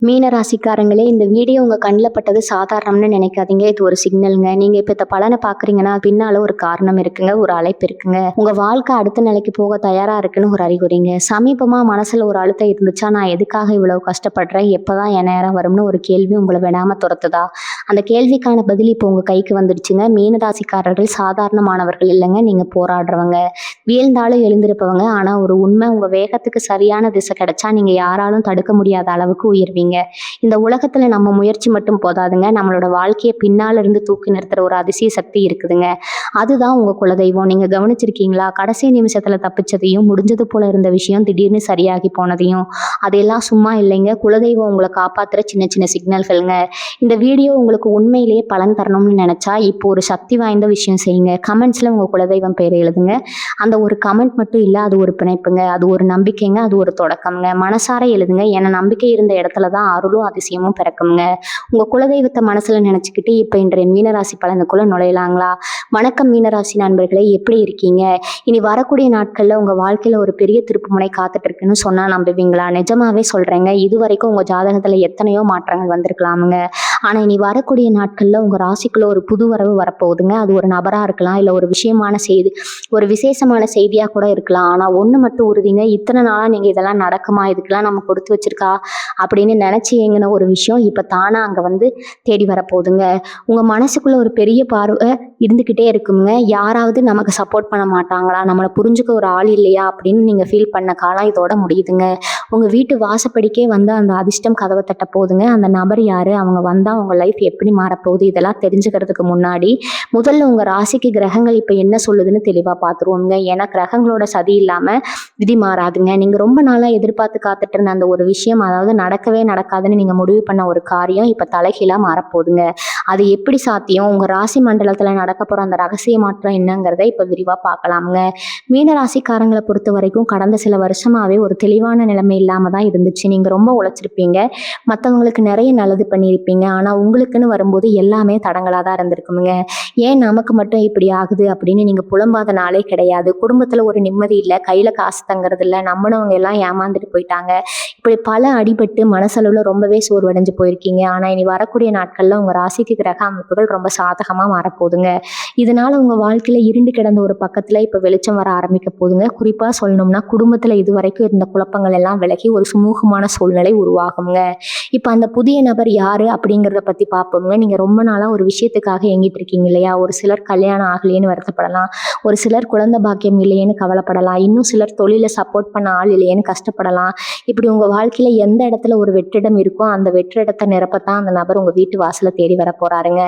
மீன ராசிக்காரங்களே, இந்த வீடியோ உங்க கண்ல பட்டது சாதாரணம்னு நினைக்காதீங்க. இது ஒரு சிக்னல்ங்க. நீங்க இப்ப இந்த பலன பார்க்குறீங்கன்னா, பின்னால ஒரு காரணம் இருக்குங்க. ஒரு அழைப்பு இருக்குங்க. உங்க வாழ்க்கை அடுத்த நிலைக்கு போக தயாரா இருக்குன்னு ஒரு அறிகுறிங்க. சமீபமா மனசுல ஒரு அழுத்தம் இருந்துச்சா, நான் எதுக்காக இவ்வளவு கஷ்டப்படுறேன்? எப்பதான் என் நேரம் வரும்னு ஒரு கேள்வி உங்கள விடாம துரத்துதா? அந்த கேள்விக்கான பதில் இப்போ உங்க கைக்கு வந்துடுச்சுங்க. மீன ராசிக்காரர்கள் சாதாரணமானவர்கள் இல்லைங்க. நீங்க போராடுறவங்க. வீழ்ந்தாலும் எழுந்திருப்பவங்க. ஆனா ஒரு உண்மை, உங்க வேகத்துக்கு சரியான திசை கிடைச்சா, நீங்க யாராலும் தடுக்க முடியாத அளவுக்கு உயர்வீங்க. இந்த உலகத்துல நம்ம முயற்சி மட்டும் போதாதுங்க. நம்மளோட வாழ்க்கைய பின்னால இருந்து தூக்கி நிறுத்துற ஒரு அதிசய சக்தி இருக்குதுங்க. அதுதான் உங்க குலதெய்வம். நீங்க கவனிச்சிருக்கீங்களா? கடைசி நிமிஷத்துல தப்பிச்சதையும், முடிஞ்சது போல இருந்த விஷயம் திடீர்னு சரியாகி போனதையும். அதெல்லாம் சும்மா இல்லைங்க. குலதெய்வம் உங்களை காப்பாத்துற சின்ன சின்ன சிக்னல்கள்ங்க. இந்த வீடியோ உங்களுக்கு உண்மையிலேயே பலன் தரணும்னு நினைச்சா, இப்போ ஒரு சக்தி வாய்ந்த விஷயம் செய்யுங்க. கமெண்ட்ஸ்ல உங்க குலதெய்வம் பேர் எழுதுங்க. அந்த ஒரு கமெண்ட் மட்டும் இல்ல, அது ஒரு பிணைப்புங்க. அது ஒரு நம்பிக்கைங்க. அது ஒரு தொடக்கம்ங்க. மனசார எழுதுங்க. ஏன்னா நம்பிக்கை இருந்த இடத்துல தான் அருளும் அதிசயமும் பிறக்குங்க. உங்க குலதெய்வத்தை மனசுல நினைச்சுக்கிட்டு இப்ப இன்றைய மீனராசி பலனுக்குள்ள நுழையலாங்களா? வணக்கம் மீனராசி நண்பர்களே, எப்படி இருக்கீங்க? இனி வரக்கூடிய நாட்கள்ல உங்க வாழ்க்கையில ஒரு பெரிய திருப்புமுனை காத்துட்டு இருக்குன்னு சொன்னா நம்புவீங்களா? நிஜமாவே சொல்றேங்க. இதுவரைக்கும் உங்க ஜாதகத்துல எத்தனையோ மாற்றங்கள் வந்திருக்கலாமுங்க. ஆனா இனி வரக்கூடிய நாட்கள்ல உங்க ராசிக்குள்ள ஒரு புது வரவு வரப்போகுதுங்க. அது ஒரு நபரா இருக்கலாம், இல்ல ஒரு விஷயமான செய்தி, ஒரு விசேஷமான செய்தியா கூட இருக்கலாம். ஆனா ஒண்ணு மட்டும் உறுதிங்க. இத்தனை நாளா நீங்க இதெல்லாம் நடக்குமா, இதுக்கெல்லாம் நம்ம கொடுத்து வச்சிருக்கா அப்படின்னு நினைச்சு ஏங்கின ஒரு விஷயம் இப்ப தானா அங்க வந்து தேடி வரப்போகுதுங்க. உங்க மனசுக்குள்ள ஒரு பெரிய பார்வை இருந்துகிட்டே இருக்குங்க. யாராவது நமக்கு சப்போர்ட் பண்ண மாட்டாங்களா, நம்மளை புரிஞ்சுக்க ஒரு ஆள் இல்லையா அப்படின்னு நீங்க ஃபீல் பண்ண காலம் இதோட முடியுதுங்க. உங்க வீட்டு வாசப்படிக்கே வந்து அந்த அதிர்ஷ்டம் கதவை தட்ட போகுதுங்க. அந்த நபர் யாரு, அவங்க வந்தா உங்க லைஃப் எப்படி மாறப்போகுது, இதெல்லாம் தெரிஞ்சுக்கிறதுக்கு முன்னாடி முதல்ல உங்க ராசிக்கு கிரகங்கள் இப்ப என்ன சொல்லுதுன்னு தெளிவா பார்த்துருவோங்க. ஏன்னா கிரகங்களோட சதி இல்லாம விதி மாறாதுங்க. நீங்க ரொம்ப நாளா எதிர்பார்த்து காத்துட்டு இருந்த அந்த ஒரு விஷயம், அதாவது நடக்கவே நடக்காதுன்னு நீங்க முடிவு பண்ண ஒரு காரியம் இப்ப தலைகீழா மாறப்போகுதுங்க. அது எப்படி சாத்தியம், உங்க ராசி மண்டலத்துல நடக்க போற அந்த ரகசிய மாற்றம் என்னங்கிறத இப்ப விரிவா பார்க்கலாமுங்க. மீன ராசிக்காரங்களை பொறுத்த வரைக்கும் கடந்த சில வருஷமாவே ஒரு தெளிவான நிலைமை இல்லாம தான் இருந்துச்சு. நீங்க ரொம்ப உழைச்சிருப்பீங்க, மற்றவங்களுக்கு நிறைய நல்லது பண்ணியிருப்பீங்க. ஆனா உங்களுக்குன்னு வரும்போது எல்லாமே தடங்களா தான் இருந்திருக்குமுங்க. ஏன் நமக்கு மட்டும் இப்படி ஆகுது அப்படின்னு நீங்க புலம்பாத நாளே கிடையாது. குடும்பத்துல ஒரு நிம்மதி இல்லை, கையில காசு தங்குறது இல்லை, நம்பினவங்க எல்லாம் ஏமாந்துட்டு போயிட்டாங்க. இப்படி பல அடிபட்டு மனசளவுல ரொம்பவே சோர்வடைஞ்சு போயிருக்கீங்க. ஆனா இனி வரக்கூடிய நாட்கள்ல உங்க ராசிக்கு கிரக அமைப்புகள் ரொம்ப சாதகமா மாறப்போகுதுங்க. இதனால உங்க வாழ்க்கையில இருண்டு கிடந்த ஒரு பக்கத்துல இப்ப வெளிச்சம் வர ஆரம்பிக்க போகுதுங்க. குறிப்பா சொல்லணும்னா குடும்பத்துல இதுவரைக்கும் இருந்த குழப்பங்கள் எல்லாம் விலகி ஒரு சுமூகமான சூழ்நிலை உருவாகுங்க. இப்ப அந்த புதிய நபர் யாரு அப்படிங்கிறத பத்தி பார்ப்போங்க. நீங்க ரொம்ப நாளா ஒரு விஷயத்துக்காக ஏங்கிட்டு இருக்கீங்க இல்லையா? ஒரு சிலர் கல்யாணம் ஆகலையேன்னு வருத்தப்படலாம், ஒரு சிலர் குழந்தை பாக்கியம் இல்லையேன்னு கவலைப்படலாம், இன்னும் சிலர் தொழில சப்போர்ட் பண்ண ஆள் இல்லையேன்னு கஷ்டப்படலாம். இப்படி உங்க வாழ்க்கையில எந்த இடத்துல ஒரு வெற்றிடம் இருக்கோ அந்த வெற்றிடத்தை நிரப்பத்தான் அந்த நபர் உங்க வீட்டு வாசல தேடி வர போறாருங்க.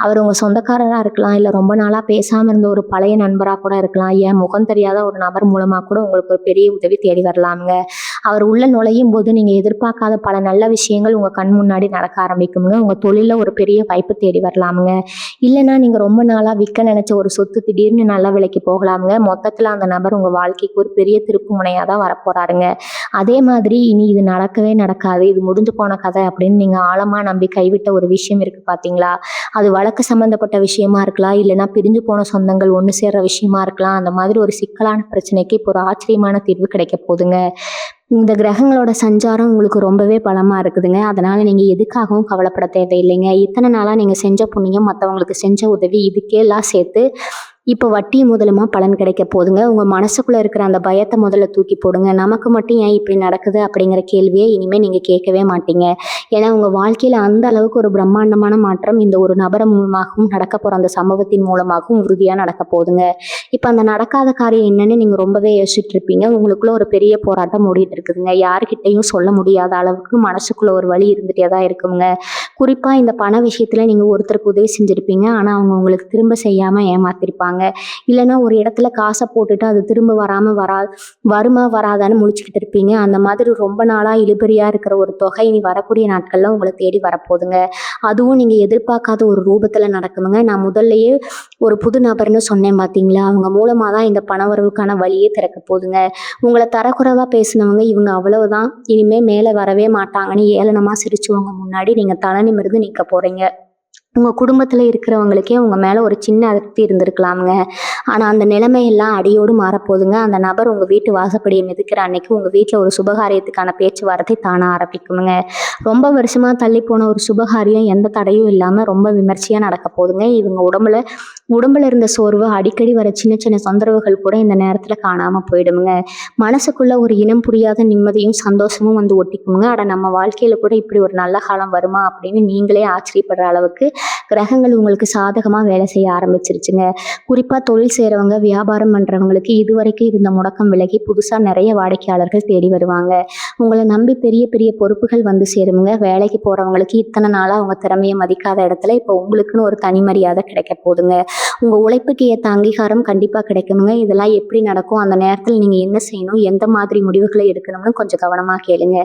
அவர் உங்க சொந்தக்காரரா இருக்கலாம், இல்ல ரொம்ப நாளா பேசாம இருந்த ஒரு பழைய நண்பரா கூட இருக்கலாம், ஏன் முகம் தெரியாத ஒரு நபர் மூலமா கூட உங்களுக்கு ஒரு பெரிய உதவி தேடி வரலாமுங்க. அவர் உள்ள நுழையும் போது நீங்க எதிர்பார்க்காத பல நல்ல விஷயங்கள் உங்க கண் முன்னாடி நடக்க ஆரம்பிக்குங்க. உங்க தொழில ஒரு பெரிய வாய்ப்பு தேடி வரலாமுங்க. இல்லைன்னா நீங்க ரொம்ப நாளா விற்க நினைச்ச ஒரு சொத்து திடீர்னு நல்ல விலைக்கு போகலாமுங்க. மொத்தத்துல அந்த நபர் உங்க வாழ்க்கைக்கு ஒரு பெரிய திருப்பு முனையா தான் வரப்போறாருங்க. அதே மாதிரி இனி இது நடக்கவே நடக்காது, இது முடிஞ்சு போன கதை அப்படின்னு நீங்க ஆழமா நம்பி கைவிட்ட ஒரு விஷயம் இருக்கு பாத்தீங்களா? அது வழக்கு சம்பந்தப்பட்ட விஷயமா இருக்கலாம், இல்லைன்னா பிரிஞ்சு போன சொந்தங்கள் ஒண்ணு சேர்ற விஷயமா இருக்கலாம். அந்த மாதிரி ஒரு சிக்கலான பிரச்சனைக்கு இப்போ ஒரு ஆச்சரியமான தீர்வு கிடைக்க போகுதுங்க. இந்த கிரகங்களோட சஞ்சாரம் உங்களுக்கு ரொம்பவே பலமா இருக்குதுங்க. அதனால நீங்க எதுக்காகவும் கவலைப்பட தேவையில்லைங்க. இத்தனை நாளா நீங்க செஞ்ச புண்ணியம், மற்றவங்களுக்கு செஞ்ச உதவி, இதுக்கெல்லாம் சேர்த்து இப்போ வட்டியும் முதலுமா பலன் கிடைக்க போகுதுங்க. உங்க மனசுக்குள்ள இருக்கிற அந்த பயத்தை முதல்ல தூக்கி போடுங்க. நமக்கு மட்டும் ஏன் இப்படி நடக்குது அப்படிங்கிற கேள்வியை இனிமே நீங்க கேட்கவே மாட்டீங்க. ஏன்னா உங்க வாழ்க்கையில அந்த அளவுக்கு ஒரு பிரம்மாண்டமான மாற்றம் இந்த ஒரு நபர் மூலமாகவும் நடக்க போற அந்த சம்பவத்தின் மூலமாகவும் உறுதியா நடக்க போகுதுங்க. இப்ப அந்த நடக்காத காரியம் என்னன்னு நீங்க ரொம்பவே யோசிச்சுட்டு இருப்பீங்க. உங்களுக்குள்ள ஒரு பெரிய போராட்டம் ஓடிட்டு இருக்குதுங்க. யாருக்கிட்டையும் சொல்ல முடியாத அளவுக்கு மனசுக்குள்ள ஒரு வலி இருந்துட்டே தான் இருக்குங்க. குறிப்பா இந்த பண விஷயத்துல நீங்க ஒருத்தருக்கு உதவி செஞ்சிருப்பீங்க, ஆனா அவங்க உங்களுக்கு திரும்ப செய்யாம ஏமாத்திருப்பாங்க. இல்லைன்னா ஒரு இடத்துல காசை போட்டுட்டு அது திரும்ப வருமா வராதான்னு முழிச்சுக்கிட்டு இருப்பீங்க. அந்த மாதிரி ரொம்ப நாளா இழுபறியா இருக்கிற ஒரு தொகை இனி வரக்கூடிய நாட்கள்ல உங்களை தேடி வரப்போகுதுங்க. அதுவும் நீங்க எதிர்பார்க்காத ஒரு ரூபத்துல நடக்குமுங்க. நான் முதல்லயே ஒரு புது நபர்னு சொன்னேன் பாத்தீங்களா? அவங்க மூலமா தான் இந்த பண வரவுக்கான வழியே திறக்க போகுதுங்க. உங்களை தரக்குறைவா பேசினவங்க இவங்க அவ்வளவுதான், இனிமே மேல வரவே மாட்டாங்கன்னு ஏளனமா சிரிச்சவங்க முன்னாடி நீங்க தலை நிமிர்ந்து நிக்க போறீங்க. உங்கள் குடும்பத்தில் இருக்கிறவங்களுக்கே உங்கள் மேலே ஒரு சின்ன அதிருப்தி இருந்திருக்கலாமுங்க. ஆனால் அந்த நிலைமையெல்லாம் அடியோடு மாறப்போகுதுங்க. அந்த நபர் உங்கள் வீட்டு வாசப்படியை மிதிக்கிற அன்னைக்கு உங்கள் வீட்டில் ஒரு சுபகாரியத்துக்கான பேச்சுவார்த்தை தானாக ஆரம்பிக்குமுங்க. ரொம்ப வருஷமாக தள்ளி போன ஒரு சுபகாரியம் எந்த தடையும் இல்லாமல் ரொம்ப விமர்சையாக நடக்க போகுதுங்க. இவங்க உடம்புல இருந்த சோர்வு, அடிக்கடி வர சின்ன சின்ன தொந்தரவுகள் கூட இந்த நேரத்தில் காணாமல் போயிடுமுங்க. மனசுக்குள்ள ஒரு இனம் புரியாத நிம்மதியும் சந்தோஷமும் வந்து ஒட்டிக்குமுங்க. அட நம்ம வாழ்க்கையில் கூட இப்படி ஒரு நல்ல காலம் வருமா அப்படின்னு நீங்களே ஆச்சரியப்படுற அளவுக்கு கிரகங்கள் உங்களுக்கு சாதகமாக வேலை செய்ய ஆரம்பிச்சிருச்சுங்க. குறிப்பாக தொழில் செய்கிறவங்க, வியாபாரம் பண்ணுறவங்களுக்கு இதுவரைக்கும் இருந்த முடக்கம் விலகி புதுசாக நிறைய வாடிக்கையாளர்கள் தேடி வருவாங்க. உங்களை நம்பி பெரிய பெரிய பொறுப்புகள் வந்து சேருமுங்க. வேலைக்கு போகிறவங்களுக்கு இத்தனை நாளாக அவங்க திறமையை மதிக்காத இடத்துல இப்போ உங்களுக்குன்னு ஒரு தனி மரியாதை கிடைக்க போகுதுங்க. உங்கள் உழைப்புக்கு ஏற்ற அங்கீகாரம் கண்டிப்பாக கிடைக்குமுங்க. இதெல்லாம் எப்படி நடக்கும், அந்த நேரத்தில் நீங்கள் என்ன செய்யணும், எந்த மாதிரி முடிவுகளை எடுக்கணும்னு கொஞ்சம் கவனமாக கேளுங்க.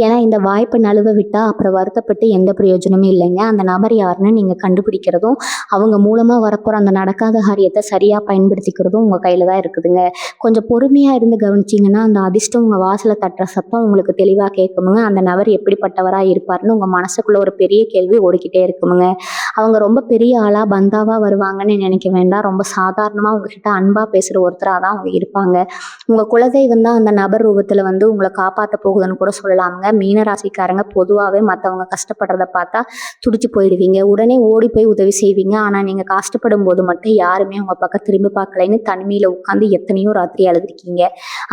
ஏன்னா இந்த வாய்ப்பை நழுவ விட்டால் அப்புறம் வருத்தப்பட்டு எந்த பிரயோஜனமும் இல்லைங்க. அந்த நபர் யாருன்னு நீங்கள் கண்டுபிடிக்கிறதும் அவங்க மூலமாக வரப்போகிற அந்த நடக்காத காரியத்தை சரியாக பயன்படுத்திக்கிறதும் உங்கள் கையில் தான் இருக்குதுங்க. கொஞ்சம் பொறுமையாக இருந்து கவனிச்சிங்கன்னா அந்த அதிர்ஷ்டம் உங்கள் வாசலை தட்டுற சத்தம் உங்களுக்கு தெளிவாக கேட்குமுங்க. அந்த நபர் எப்படிப்பட்டவராக இருப்பார்னு உங்கள் மனசுக்குள்ள ஒரு பெரிய கேள்வி ஓடிக்கிட்டே இருக்குமுங்க. அவங்க ரொம்ப பெரிய ஆளாக பந்தாவாக வருவாங்கன்னு நினைக்க வேண்டாம். ரொம்ப சாதாரணமாக உங்ககிட்ட அன்பாக பேசுகிற ஒருத்தராக தான் அவங்க இருப்பாங்க. உங்கள் குலதெய்வம் தான் அந்த நபர் ரூபத்தில் வந்து உங்களை காப்பாற்ற போகுதுன்னு கூட சொல்லலாமுங்க. மீனராசிக்காரங்க பொதுவாகவே மற்றவங்க கஷ்டப்படுறத பார்த்தா துடிச்சு போயிடுவீங்க. உடனே ஓடி போய் உதவி செய்வீங்க. ஆனால் நீங்கள் கஷ்டப்படும் போது மட்டும் யாருமே உங்கள் பக்கம் திரும்பி பார்க்கலைன்னு தனிமையில் உட்காந்து எத்தனையோ ராத்திரி அழுதுருக்கீங்க.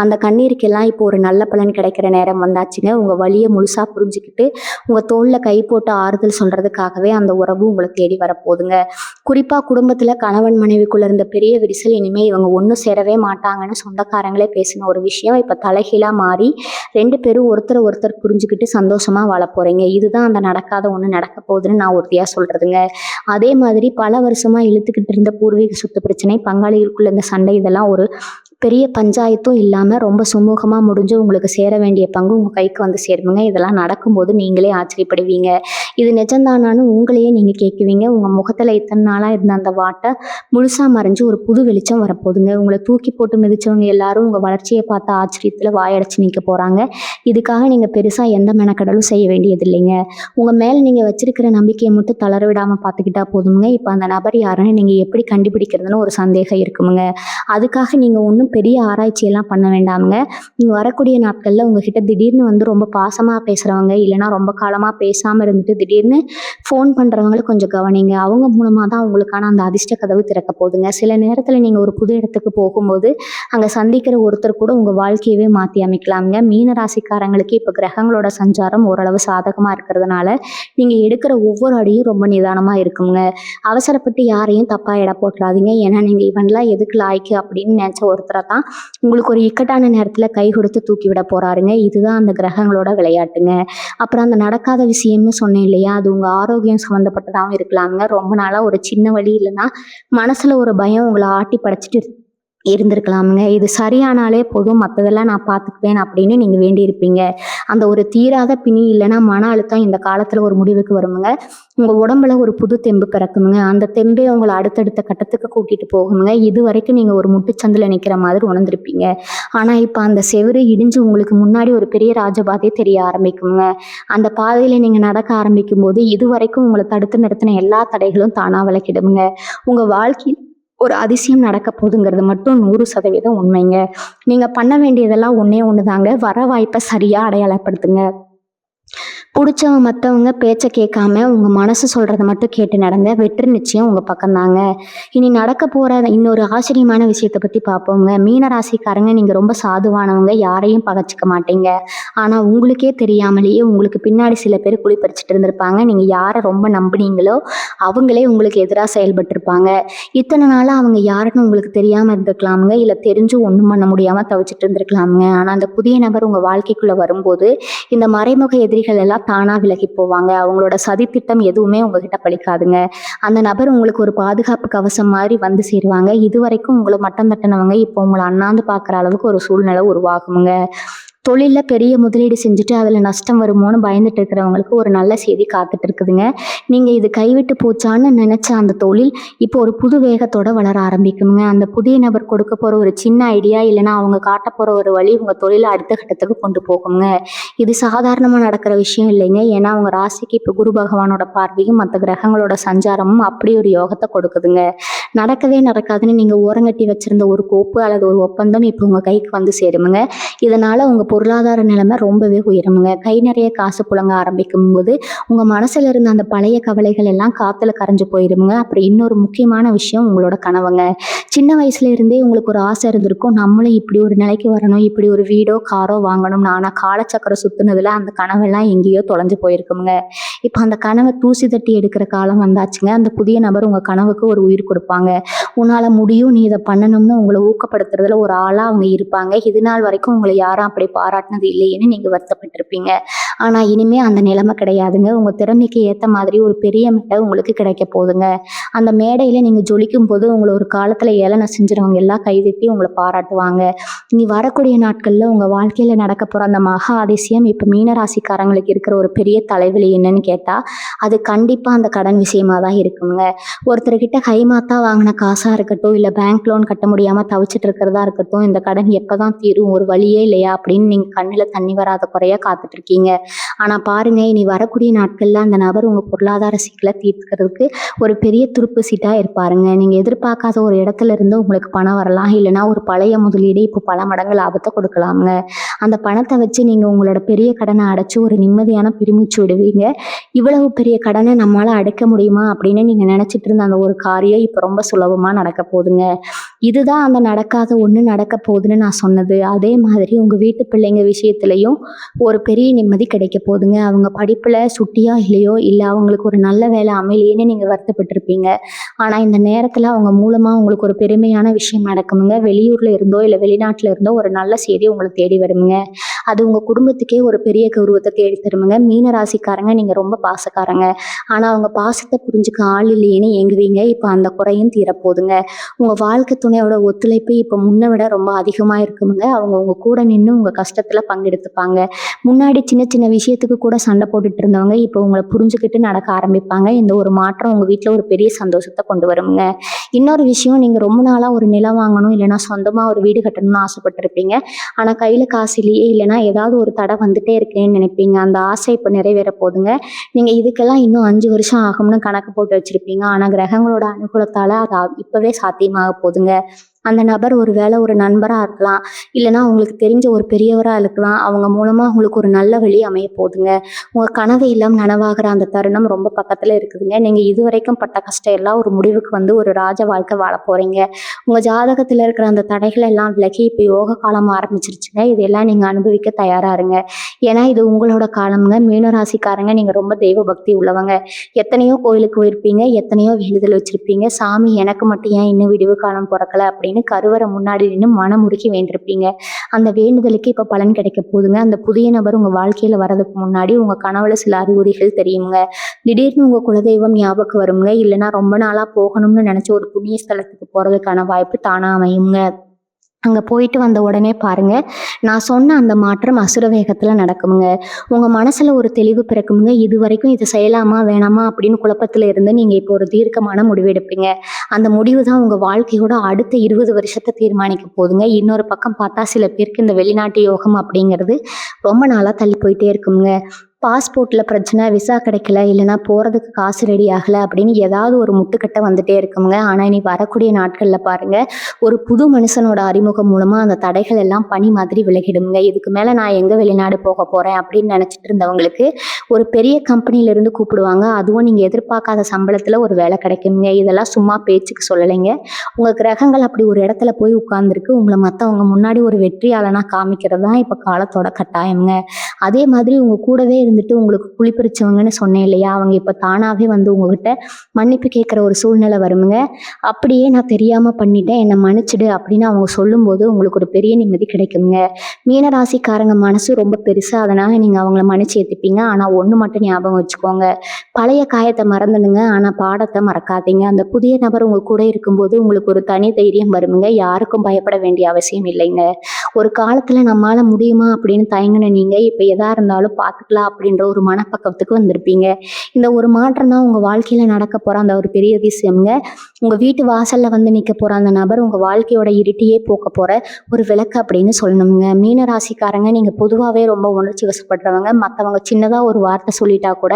அந்த கண்ணீருக்கெல்லாம் இப்போ ஒரு நல்ல பலன் கிடைக்கிற நேரம் வந்தாச்சுங்க. உங்கள் வலியை முழுசாக புரிஞ்சுக்கிட்டு உங்கள் தோளில் கை போட்டு ஆறுதல் சொல்கிறதுக்காகவே அந்த உறவு உங்களை தேடி வரப்போகுதுங்க. குறிப்பாக குடும்பத்தில் கணவன் மனைவிக்குள்ள இருந்த பெரிய விரிசல் இனிமேல் இவங்க ஒன்றும் சேரவே மாட்டாங்கன்னு சொந்தக்காரங்களே பேசின ஒரு விஷயம் இப்போ தலைகீழாக மாறி 2 பேரும் ஒருத்தர் புரிஞ்சுக்கிட்டு சந்தோஷமாக வாழ போகிறீங்க. இதுதான் அந்த நடக்காத ஒன்று நடக்க போகுதுன்னு நான் உறுதியாக சொல்கிறதுங்க. அதே மாதிரி பல வருஷமாக இழுத்துக்கிட்டு இருந்த பூர்வீக சொத்து பிரச்சனை, பங்காளிகளுக்குள்ள இந்த சண்டை, இதெல்லாம் ஒரு பெரிய பஞ்சாயத்தும் இல்லாமல் ரொம்ப சுமூகமாக முடிஞ்சு உங்களுக்கு சேர வேண்டிய பங்கு உங்கள் கைக்கு வந்து சேருமுங்க. இதெல்லாம் நடக்கும்போது நீங்களே ஆச்சரியப்படுவீங்க. இது நிஜம்தானான்னு உங்களையே நீங்கள் கேட்குவீங்க. உங்கள் முகத்தில் இத்தனை நாளாக இருந்த அந்த வாட்டை முழுசாக மறைஞ்சு ஒரு புது வெளிச்சம் வரப்போகுதுங்க. உங்களை தூக்கி போட்டு மிதிச்சவங்க எல்லாரும் உங்கள் வளர்ச்சியை பார்த்த ஆச்சரியத்தில் வாயடைச்சு நிற்க போகிறாங்க. இதுக்காக நீங்கள் பெருசாக எந்த மெனக்கடலும் செய்ய வேண்டியது இல்லைங்க. உங்கள் மேலே நீங்கள் வச்சிருக்கிற நம்பிக்கையை மட்டும் தளர விடாமல் பார்த்துக்கிட்டா போதுமுங்க. இப்போ அந்த நபர் யாருன்னு நீங்கள் எப்படி கண்டுபிடிக்கிறதுன்னு ஒரு சந்தேகம் இருக்குமுங்க. அதுக்காக நீங்கள் ஒன்றும் பெரிய ஆராய்ச்சியெல்லாம் பண்ண வேண்டாமுங்க. நீங்கள் வரக்கூடிய நாட்களில் உங்ககிட்ட திடீர்னு வந்து ரொம்ப பாசமாக பேசுகிறவங்க, இல்லைனா ரொம்ப காலமாக பேசாமல் இருந்துட்டு திடீர்னு ஃபோன் பண்ணுறவங்களை கொஞ்சம் கவனிங்க. அவங்க மூலமாக தான் உங்களுக்கான அந்த அதிர்ஷ்ட கதவு திறக்க போகுதுங்க. சில நேரத்தில் நீங்கள் ஒரு புது இடத்துக்கு போகும்போது அங்கே சந்திக்கிற ஒருத்தர் கூட உங்கள் வாழ்க்கையவே மாற்றி அமைக்கலாமுங்க. மீன ராசிக்காரங்களுக்கு இப்போ கிரகங்களோட சஞ்சாரம் ஓரளவு சாதகமாக இருக்கிறதுனால நீங்கள் எடுக்கிற ஒவ்வொரு அடியும் ரொம்ப நிதானமாக இருக்குங்க. அவசரப்பட்டு யாரையும் தப்பாக எடை போட்டுறாதீங்க. ஏன்னா நீங்கள் இவன்லாம் எதுக்கு லாய்க்கு அப்படின்னு நினச்ச ஒருத்தரை தான் உங்களுக்கு ஒரு இக்கட்டான நேரத்தில் கை கொடுத்து தூக்கி விட போகிறாருங்க. இதுதான் அந்த கிரகங்களோட விளையாட்டுங்க. அப்புறம் அந்த நடக்காத விஷயம்னு சொன்னேன் இல்லையா, அது உங்கள் ஆரோக்கியம் சம்மந்தப்பட்டதாகவும் இருக்கலாங்க. ரொம்ப நாளாக ஒரு சின்ன வலி இல்லைன்னா மனசில் ஒரு பயம் உங்களை ஆட்டி படைச்சிட்டு இருந்திருக்கலாமுங்க. இது சரியானாலே போதும், மற்றதெல்லாம் நான் பார்த்துக்குவேன் அப்படின்னு நீங்கள் வேண்டியிருப்பீங்க. அந்த ஒரு தீராத பிணி இல்லைன்னா மன அழுத்தம் இந்த காலத்தில் ஒரு முடிவுக்கு வருமுங்க. உங்கள் உடம்புல ஒரு புது தெம்பு பிறக்குமுங்க. அந்த தெம்பே உங்களை அடுத்தடுத்த கட்டத்துக்கு கூட்டிகிட்டு போகுமுங்க. இது வரைக்கும் நீங்கள் ஒரு முட்டுச்சந்தில் நிற்கிற மாதிரி உணர்ந்திருப்பீங்க. ஆனால் இப்போ அந்த செவுரு இடிஞ்சு உங்களுக்கு முன்னாடி ஒரு பெரிய ராஜபாதை தெரிய ஆரம்பிக்குங்க. அந்த பாதையில் நீங்கள் நடக்க ஆரம்பிக்கும் போது இது வரைக்கும் உங்களை தடுத்து நிறுத்தின எல்லா தடைகளும் தானாக விலக்கிடுமுங்க. உங்கள் வாழ்க்கை ஒரு அதிசயம் நடக்க போகுதுங்கிறது மட்டும் 100% உண்மைங்க. நீங்கள் பண்ண வேண்டியதெல்லாம் ஒன்று தாங்க. வர வாய்ப்பை சரியாக அடையாளப்படுத்துங்க. பிடிச்சவங்க மற்றவங்க பேச்சை கேட்காம உங்கள் மனசு சொல்கிறத மட்டும் கேட்டு நடங்க. வெற்றி நிச்சயம் உங்கள் பக்கம்தாங்க. இனி நடக்க போகிற இன்னொரு ஆச்சரியமான விஷயத்தை பற்றி பார்ப்போங்க. மீன ராசிக்காரங்க, நீங்கள் ரொம்ப சாதுவானவங்க, யாரையும் பகச்சிக்க மாட்டீங்க. ஆனால் உங்களுக்கே தெரியாமலேயே உங்களுக்கு பின்னாடி சில பேர் குளிப்பறிச்சிட்டு இருந்திருப்பாங்க. நீங்கள் யாரை ரொம்ப நம்பினீங்களோ அவங்களே உங்களுக்கு எதிராக செயல்பட்டுருப்பாங்க. இத்தனை நாளாக அவங்க யாருன்னு உங்களுக்கு தெரியாமல் இருந்திருக்கலாமுங்க. இல்லை தெரிஞ்சு ஒன்றும் பண்ண முடியாமல் தவிச்சிட்டு இருந்திருக்கலாமுங்க. ஆனால் அந்த புதிய நபர் உங்கள் வாழ்க்கைக்குள்ளே வரும்போது இந்த மறைமுக எதிரிகள் எல்லாம் தானா விலகி போவாங்க. அவங்களோட சதித்திட்டம் எதுவுமே உங்ககிட்ட பலிக்காதுங்க. அந்த நபர் உங்களுக்கு ஒரு பாதுகாப்பு கவசம் மாதிரி வந்து சேருவாங்க. இதுவரைக்கும் உங்களை மட்டம் தட்டினவங்க இப்போ உங்களை அண்ணாந்து பார்க்குற அளவுக்கு ஒரு சூழ்நிலை உருவாகுங்க. தொழில்ல பெரிய முதலீடு செஞ்சுட்டு அதில் நஷ்டம் வருமோன்னு பயந்துட்டு இருக்கிறவங்களுக்கு ஒரு நல்ல செய்தி காத்துட்டு இருக்குதுங்க. நீங்கள் இது கைவிட்டு போச்சான்னு நினச்ச அந்த தொழில் இப்போ ஒரு புது வேகத்தோட வளர ஆரம்பிக்குங்க. அந்த புதிய நபர் கொடுக்க போகிற ஒரு சின்ன ஐடியா இல்லைன்னா அவங்க காட்ட போகிற ஒரு வழி உங்கள் தொழிலை அடுத்த கட்டத்துக்கு கொண்டு போகுங்க. இது சாதாரணமாக நடக்கிற விஷயம் இல்லைங்க. ஏன்னா அவங்க ராசிக்கு இப்போ குரு பகவானோட பார்வையும் மற்ற கிரகங்களோட சஞ்சாரமும் அப்படி ஒரு யோகத்தை கொடுக்குதுங்க. நடக்கவே நடக்காதுன்னு நீங்கள் ஓரங்கட்டி வச்சிருந்த ஒரு கோப்பு அல்லது ஒரு ஒப்பந்தம் இப்போ உங்கள் கைக்கு வந்து சேருமுங்க. இதனால் உங்கள் பொருளாதார நிலைமை ரொம்பவே உயருமுங்க. கை நிறைய காசு புழங்க ஆரம்பிக்கும் போது உங்கள் மனசில் இருந்த அந்த பழைய கவலைகள் எல்லாம் காற்றுல கரைஞ்சு போயிருமுங்க. அப்புறம் இன்னொரு முக்கியமான விஷயம் உங்களோட கனவுங்க. சின்ன வயசுல இருந்தே உங்களுக்கு ஒரு ஆசை இருந்திருக்கும், நம்மளும் இப்படி ஒரு நிலைக்கு வரணும், இப்படி ஒரு வீடோ காரோ வாங்கணும்னு. ஆனால் காலச்சக்கரம் சுற்றுனதுல அந்த கனவெல்லாம் எங்கேயோ தொலைஞ்சு போயிருக்குங்க. இப்போ அந்த கனவை தூசி தட்டி எடுக்கிற காலம் வந்தாச்சுங்க. அந்த புதிய நபர் உங்கள் கனவுக்கு ஒரு உயிர் கொடுப்பாங்க. உன்னால் முடியும், நீ இதை பண்ணணும்னு உங்களை ஊக்கப்படுத்துறதுல ஒரு ஆளாக அவங்க இருப்பாங்க. இது நாள் வரைக்கும் உங்களை யாரும் அப்படி பாராட்டினது இல்லையேன்னு நீங்கள் வருத்தப்பட்டிருப்பீங்க. ஆனால் இனிமே அந்த நிலைமை கிடையாதுங்க. உங்கள் திறமைக்கு ஏற்ற மாதிரி ஒரு பெரிய மேடை உங்களுக்கு கிடைக்க போகுதுங்க. அந்த மேடையில் நீங்கள் ஜொலிக்கும் போது உங்களை ஒரு காலத்தில் ஏளனை செஞ்சுறவங்க எல்லாம் கைதட்டி உங்களை பாராட்டுவாங்க. இனி வரக்கூடிய நாட்களில் உங்கள் வாழ்க்கையில் நடக்க போகிற அந்த மகா அதிசயம் இப்போ மீனராசிக்காரங்களுக்கு இருக்கிற ஒரு பெரிய தலைவலி என்னன்னு கேட்டால் அது கண்டிப்பாக அந்த கடன் விஷயமா தான் இருக்குங்க. ஒருத்தர்கிட்ட கைமாத்தா வாங்கின காசாக இருக்கட்டும், இல்லை பேங்க் லோன் கட்ட முடியாமல் தவிச்சிட்டு இருக்கிறதா இருக்கட்டும், இந்த கடன் எப்போ தான் தீரும், ஒரு வழியே இல்லையா அப்படின்னு நீங்கள் கண்ணில் தண்ணி வராத குறையா காத்துட்ருக்கீங்க. ஆனால் பாருங்கள், இனி வரக்கூடிய நாட்களில் அந்த நபர் உங்கள் பொருளாதார சிக்கலை தீர்க்கிறதுக்கு ஒரு பெரிய துருப்பு சீட்டாக இருப்பாருங்க. நீங்கள் எதிர்பார்க்காத ஒரு இடத்துல இருந்து உங்களுக்கு பணம் வரலாம், இல்லைனா ஒரு பழைய முதலீடு இப்போ பல மடங்கு லாபத்தை கொடுக்கலாமுங்க. அந்த பணத்தை வச்சு நீங்கள் உங்களோட பெரிய கடனை அடைச்சி ஒரு நிம்மதியான பெருமூச்சு விடுவீங்க. இவ்வளவு பெரிய கடனை நம்மளால் அடைக்க முடியுமா அப்படின்னு நீங்கள் நினச்சிட்டு இருந்த அந்த ஒரு காரியம் இப்போ ரொம்ப சுலபமாக நடக்க போகுதுங்க. இதுதான் அந்த நடக்காத ஒன்று நடக்க போகுதுன்னு நான் சொன்னது. அதே மாதிரி உங்கள் வீட்டு பிள்ளைங்க விஷயத்துலையும் ஒரு பெரிய நிம்மதி கிடைக்க போகுதுங்க. அவங்க படிப்பில் சுட்டியா இல்லையோ, இல்லை அவங்களுக்கு ஒரு நல்ல வேலை அமையலையேன்னு நீங்கள் வருத்தப்பட்டிருப்பீங்க. ஆனால் இந்த நேரத்தில் அவங்க மூலமாக உங்களுக்கு ஒரு பெருமையான விஷயம் நடக்குமுங்க. வெளியூரில் இருந்தோ இல்லை வெளிநாட்டில் இருந்தோ ஒரு நல்ல செய்தி உங்களை தேடி வருமுங்க. அது உங்கள் குடும்பத்துக்கே ஒரு பெரிய கௌரவத்தை தேடி தருமுங்க. மீன ராசிக்காரங்க நீங்கள் ரொம்ப பாசக்காரங்க. ஆனால் அவங்க பாசத்தை புரிஞ்சுக்க ஆள் இல்லையேன்னு ஏங்குவீங்க. இப்போ அந்த குறையும் தீரப்போகுதுங்க. உங்கள் வாழ்க்கை துணையோட ஒத்துழைப்பு இப்போ முன்னை விட ரொம்ப அதிகமாக இருக்குமுங்க. அவங்க உங்கள் கூட நின்று உங்கள் கஷ்டத்தில் பங்கெடுத்துப்பாங்க. முன்னாடி சின்ன சின்ன விஷயத்துக்கு கூட சண்டை போட்டுட்டு இருந்தவங்க இப்போ உங்களை புரிஞ்சுக்கிட்டு நடக்க ஆரம்பிப்பாங்க. இந்த ஒரு மாற்றம் உங்கள் வீட்டில் ஒரு பெரிய சந்தோஷத்தை கொண்டு வருங்க. இன்னொரு விஷயம், நீங்கள் ரொம்ப நாளாக ஒரு நிலம் வாங்கணும், இல்லைனா சொந்தமாக ஒரு வீடு கட்டணும்னு ஆசைப்பட்டிருப்பீங்க. ஆனால் கையில் காசு இல்லையே, இல்லைனா ஏதாவது ஒரு தடை வந்துட்டே இருக்கேன்னு நினைப்பீங்க. அந்த ஆசை இப்போ நிறைவேற போகுதுங்க. நீங்கள் இதுக்கெல்லாம் இன்னும் 5 வருஷம் ஆகும்னு கணக்கு போட்டு வச்சுருப்பீங்க. ஆனால் கிரகங்களோட அனுகூலத்தால் அது இப்போவே சாத்தியமாக போகுதுங்க. அந்த நபர் ஒரு வேளை ஒரு நண்பராக இருக்கலாம், இல்லைனா உங்களுக்கு தெரிஞ்ச ஒரு பெரியவராக இருக்கலாம். அவங்க மூலமாக உங்களுக்கு ஒரு நல்ல வழி அமைய போகுதுங்க. உங்கள் கனவு இல்லம் நனவாகிற அந்த தருணம் ரொம்ப பக்கத்தில் இருக்குதுங்க. நீங்கள் இதுவரைக்கும் பட்ட கஷ்டம் எல்லாம் ஒரு முடிவுக்கு வந்து ஒரு ராஜ வாழ்க்கை வாழ போகிறீங்க. உங்கள் ஜாதகத்தில் இருக்கிற அந்த தடைகள் எல்லாம் விலகி இப்போ யோக காலம் ஆரம்பிச்சிருச்சுங்க. இதெல்லாம் நீங்கள் அனுபவிக்க தயாராக இருங்க. ஏன்னா இது உங்களோட காலம்ங்க. மீனராசிக்காரங்க நீங்கள் ரொம்ப தெய்வ பக்தி உள்ளவங்க. எத்தனையோ கோயிலுக்கு போயிருப்பீங்க, எத்தனையோ வேண்டுதல் வச்சுருப்பீங்க. சாமி எனக்கு மட்டும் ஏன் இன்னும் விடிவு காலம் பிறக்கலை அப்படின்னு கருவறை முன்னாடி நின்று மனமுருகி வேண்டிருப்பீங்க. அந்த வேண்டுதலுக்கு இப்போ பலன் கிடைக்க போகுதுங்க. அந்த புதிய நபர் உங்கள் வாழ்க்கையில் வர்றதுக்கு முன்னாடி உங்கள் கனவுல சில அறிகுறிகள் தெரியுங்க. திடீர்னு உங்கள் குலதெய்வம் ஞாபகம் வருங்க. இல்லைன்னா ரொம்ப நாளாக போகணும்னு நினச்ச ஒரு புண்ணிய ஸ்தலத்துக்கு போகிறதுக்கான வாய்ப்பு தானாக அமையுங்க. அங்கே போயிட்டு வந்த உடனே பாருங்கள், நான் சொன்ன அந்த மாற்றம் அசுர வேகத்தில் நடக்குமுங்க. உங்கள் மனசில் ஒரு தெளிவு பிறக்குமுங்க. இது வரைக்கும் இது செய்யலாமா வேணாமா அப்படின்னு குழப்பத்தில் இருந்து நீங்கள் இப்போ ஒரு தீர்க்கமான முடிவு எடுப்பீங்க. அந்த முடிவு தான் உங்கள் வாழ்க்கையோட அடுத்த 20 வருஷத்தை தீர்மானிக்க போகுதுங்க. இன்னொரு பக்கம் பார்த்தா சில பேருக்கு இந்த வெளிநாட்டு யோகம் அப்படிங்கிறது ரொம்ப நாளாக தள்ளி போயிட்டே இருக்குங்க. பாஸ்போர்ட்டில் பிரச்சனை, விசா கிடைக்கல, இல்லைனா போகிறதுக்கு காசு ரெடி ஆகலை அப்படின்னு ஏதாவது ஒரு முட்டுக்கட்டை வந்துட்டே இருக்குங்க. ஆனால் இனி வரக்கூடிய நாட்களில் பாருங்கள், ஒரு புது மனுஷனோட அறிமுகம் மூலமாக அந்த தடைகள் எல்லாம் பனி மாதிரி விலகிடுங்க. இதுக்கு மேலே நான் எங்கே வெளிநாடு போக போகிறேன் அப்படின்னு நினச்சிட்டு இருந்தவங்களுக்கு ஒரு பெரிய கம்பெனியிலேருந்து கூப்பிடுவாங்க. அதுவும் நீங்கள் எதிர்பார்க்காத சம்பளத்தில் ஒரு வேலை கிடைக்குங்க. இதெல்லாம் சும்மா பேச்சுக்கு சொல்லலைங்க. உங்கள் கிரகங்கள் அப்படி ஒரு இடத்துல போய் உட்கார்ந்துருக்கு. உங்களை மற்றவங்க முன்னாடி ஒரு வெற்றியாளனாக காமிக்கிறது தான் இப்போ காலத்தோட கட்டாயம்ங்க. அதே மாதிரி உங்கள் கூடவே இருந்துட்டு உங்களுக்கு குளிப்பறிச்சவங்கன்னு சொன்னேன் இல்லையா, அவங்க இப்போ தானாகவே வந்து உங்ககிட்ட மன்னிப்பு கேட்குற ஒரு சூழ்நிலை வருமுங்க. அப்படியே நான் தெரியாமல் பண்ணிட்டேன், என்னை மன்னிச்சிடு அப்படின்னு அவங்க சொல்லும்போது உங்களுக்கு ஒரு பெரிய நிம்மதி கிடைக்குங்க. மீனராசிக்காரங்க மனசு ரொம்ப பெருசு, அதனால் நீங்கள் அவங்கள மன்னிச்சு ஏற்றுப்பீங்க. ஆனால் ஒன்று மட்டும் ஞாபகம் வச்சுக்கோங்க, பழைய காயத்தை மறந்துடுங்க, ஆனால் பாடத்தை மறக்காதீங்க. அந்த புதிய நபர் உங்கள் கூட இருக்கும்போது உங்களுக்கு ஒரு தனி தைரியம் வருமுங்க. யாருக்கும் பயப்பட வேண்டிய அவசியம் இல்லைங்க. ஒரு காலத்துல நம்மளால முடியுமா அப்படின்னு தயங்கின நீங்க இப்ப எதா இருந்தாலும் பார்த்துக்கலாம் அப்படின்ற ஒரு மனப்பக்குவத்துக்கு வந்திருப்பீங்க. இந்த ஒரு மாற்றம் தான் உங்க வாழ்க்கையில நடக்க போற அந்த ஒரு பெரிய விஷயம்ங்க. உங்க வீட்டு வாசல்ல வந்து நிக்க போற அந்த நபர் உங்க வாழ்க்கையோட இருட்டையே போக்க போற ஒரு விளக்கு அப்படின்னு சொல்லணுங்க. மீன ராசிக்காரங்க நீங்க பொதுவாவே ரொம்ப உணர்ச்சி வசப்படுறவங்க. மத்தவங்க சின்னதா ஒரு வார்த்தை சொல்லிட்டா கூட